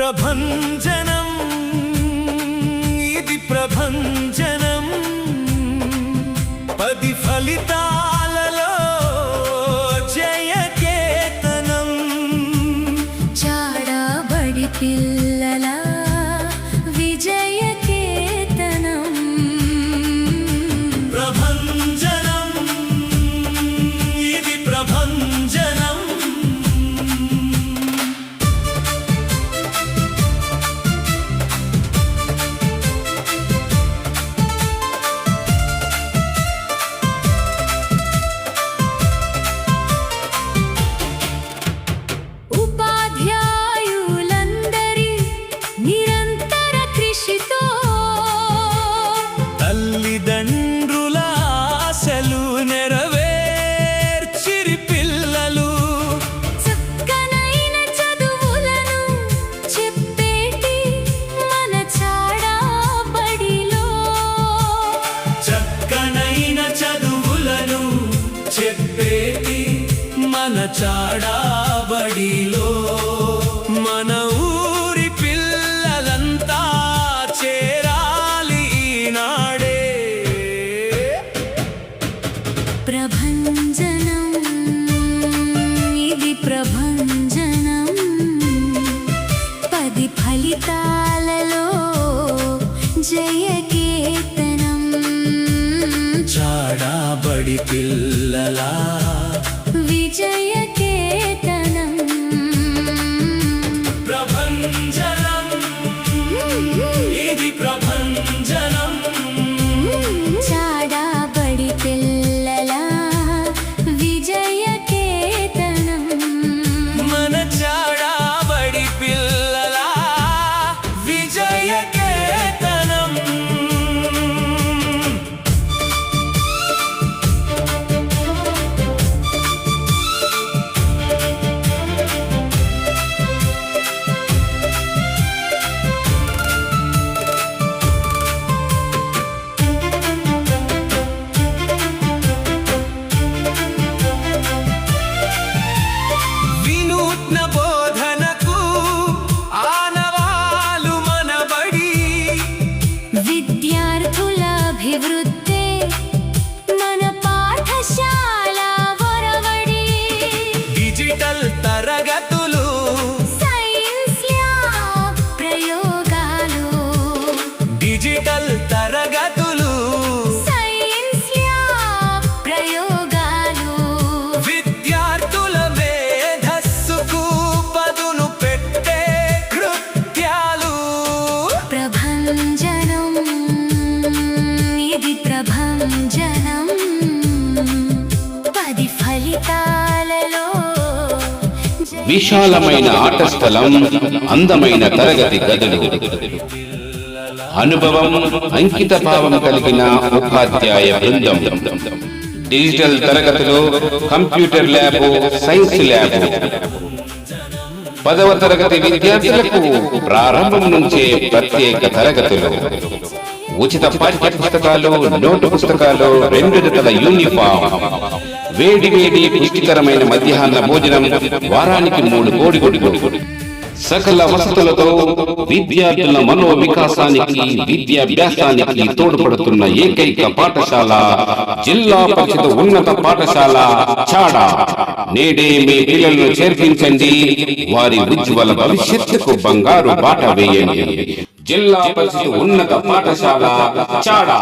ప్రభంజనం ఇది ప్రభంజనం 10 ఫలితాలలో జయకేతనం చాడబడి పిల్లల విజయకేతనం ప్రభంజనం ఇది ప్రభంజనం తల్లిదండ్రుల ఆశలు నెరవేర్చిరి పిల్లలు చక్కనైన చదువులను చెప్పేటి మన చాడబడిలో చక్కనైన చదువులను చెప్పేటి మన చాడబడిలో మన ఊరి పిల్లలంతా చేరాలి ఈనాడే ప్రభంజనం ఇది ప్రభంజనం 10 ఫలితాలలో జయకేతనం చాడబడి పిల్లల విజయకేతనం ప్రభంజనం ఇది ప్రభంజనం చాడబడి పిల్లల విజయకేతనం మన చాడబడి పిల్లల విజయకేతనం వినూత్న బోధనకు ఆనవాలు మనబడి విద్యార్థుల అభివృద్ధి మన పాఠశాల వరవడి డిజిటల్ తరగతులు సైన్స్ ల్యాబ్ ప్రయోగాలు డిజిటల్ తరగతులు సైన్స్ ల్యాబ్ ప్రయోగాలు విద్యార్థుల మేధస్సుకు పదును పెట్టే కృత్యాలు ప్రభంజనం ఇది ప్రభంజనం 10 ఫలితాలలో విశాలమైన ఆట స్థలం, అందమైన తరగతి గదులు, అనుభవం, అంకిత భావం కలిగిన ఉపాధ్యాయ బృందం, డిజిటల్ తరగతులు, కంప్యూటర్ ల్యాబ్, సైన్స్ ల్యాబ్. 10వ తరగతి విద్యార్థులకు ప్రారంభం నుంచే ప్రత్యేక తరగతులు, ఉచిత పాఠ్య పుస్తకాలు, నోటు పుస్తకాలు, 2 జతల యూనిఫామ్, వేడి వేడి పుష్టికరమైన మధ్యాహ్న భోజనం, వారానికి 3 కోడిగుడ్లు, సకల వసతులతో విద్యార్థుల మనో వికాసానికి, విద్యాభ్యాసానికి తోడ్పడుతున్న ఏకైక పాఠశాల జిల్లా పరిషత్ ఉన్నత పాఠశాల చాడా. నేడే మీ పిల్లలను చేర్పించండి, వారి ఉజ్వల భవిష్యత్తుకు బంగారు బాట వేయండి. జిల్లా పరిషత్ ఉన్నత పాఠశాల చాడా.